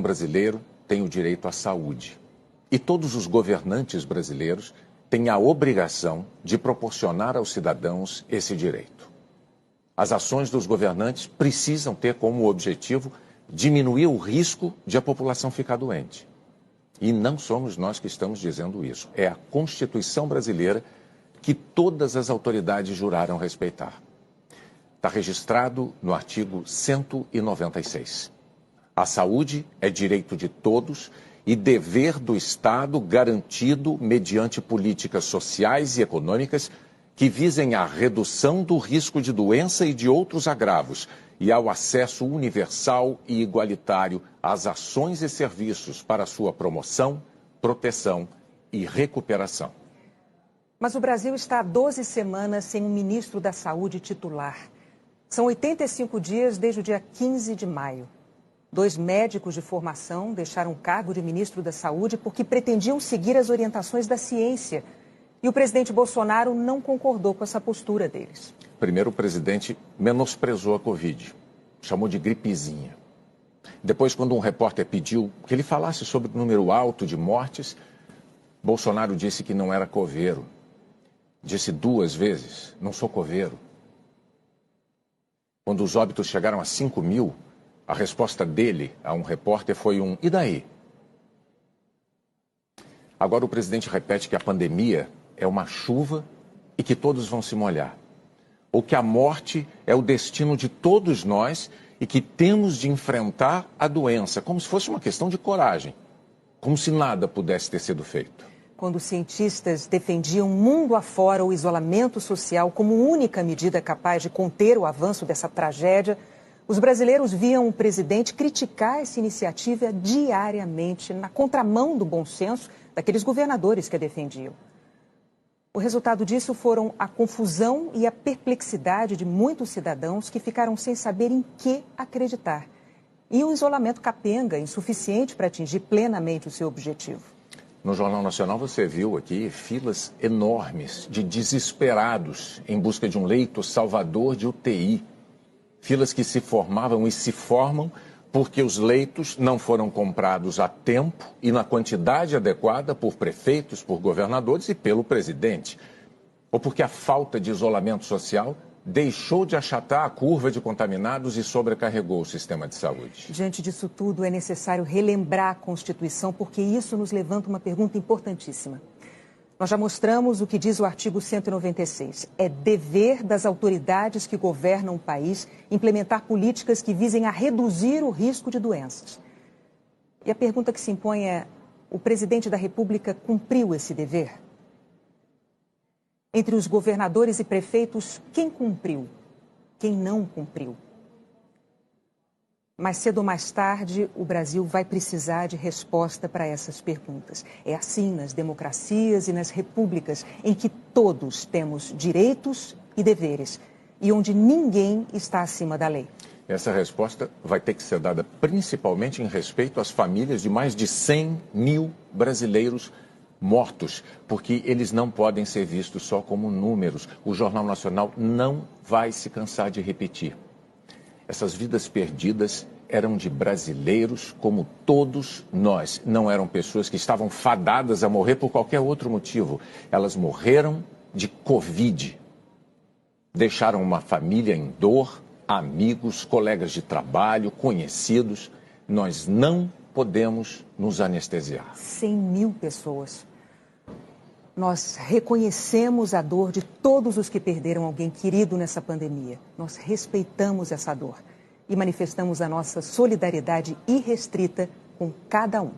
brasileiro tem o direito à saúde. E todos os governantes brasileiros têm a obrigação de proporcionar aos cidadãos esse direito. As ações dos governantes precisam ter como objetivo diminuir o risco de a população ficar doente. E não somos nós que estamos dizendo isso. É a Constituição brasileira que todas as autoridades juraram respeitar. Está registrado no artigo 196. A saúde é direito de todos e dever do Estado garantido mediante políticas sociais e econômicas que visem à redução do risco de doença e de outros agravos e ao acesso universal e igualitário às ações e serviços para sua promoção, proteção e recuperação. Mas o Brasil está há 12 semanas sem um ministro da Saúde titular. São 85 dias desde o dia 15 de maio. 2 médicos de formação deixaram o cargo de ministro da Saúde porque pretendiam seguir as orientações da ciência. E o presidente Bolsonaro não concordou com essa postura deles. Primeiro, o presidente menosprezou a Covid, chamou de gripezinha. Depois, quando um repórter pediu que ele falasse sobre o número alto de mortes, Bolsonaro disse que não era coveiro. Disse 2 vezes, não sou coveiro. Quando os óbitos chegaram a 5 mil, a resposta dele a um repórter foi um "e daí?". Agora o presidente repete que a pandemia é uma chuva e que todos vão se molhar. Ou que a morte é o destino de todos nós e que temos de enfrentar a doença, como se fosse uma questão de coragem, como se nada pudesse ter sido feito. Quando cientistas defendiam mundo afora o isolamento social como única medida capaz de conter o avanço dessa tragédia, os brasileiros viam o presidente criticar essa iniciativa diariamente, na contramão do bom senso daqueles governadores que a defendiam. O resultado disso foram a confusão e a perplexidade de muitos cidadãos que ficaram sem saber em que acreditar. E um isolamento capenga, insuficiente para atingir plenamente o seu objetivo. No Jornal Nacional você viu aqui filas enormes de desesperados em busca de um leito salvador de UTI. Filas que se formavam e se formam porque os leitos não foram comprados a tempo e na quantidade adequada por prefeitos, por governadores e pelo presidente. Ou porque a falta de isolamento social deixou de achatar a curva de contaminados e sobrecarregou o sistema de saúde. Diante disso tudo, é necessário relembrar a Constituição, porque isso nos levanta uma pergunta importantíssima. Nós já mostramos o que diz o artigo 196. É dever das autoridades que governam o país implementar políticas que visem a reduzir o risco de doenças. E a pergunta que se impõe é: o presidente da República cumpriu esse dever? Entre os governadores e prefeitos, quem cumpriu? Quem não cumpriu? Mais cedo ou mais tarde, o Brasil vai precisar de resposta para essas perguntas. É assim nas democracias e nas repúblicas, em que todos temos direitos e deveres, e onde ninguém está acima da lei. Essa resposta vai ter que ser dada principalmente em respeito às famílias de mais de 100 mil brasileiros mortos, porque eles não podem ser vistos só como números. O Jornal Nacional não vai se cansar de repetir. Essas vidas perdidas eram de brasileiros como todos nós. Não eram pessoas que estavam fadadas a morrer por qualquer outro motivo. Elas morreram de Covid. Deixaram uma família em dor, amigos, colegas de trabalho, conhecidos. Nós não podemos nos anestesiar. 100 mil pessoas. Nós reconhecemos a dor de todos os que perderam alguém querido nessa pandemia. Nós respeitamos essa dor e manifestamos a nossa solidariedade irrestrita com cada um.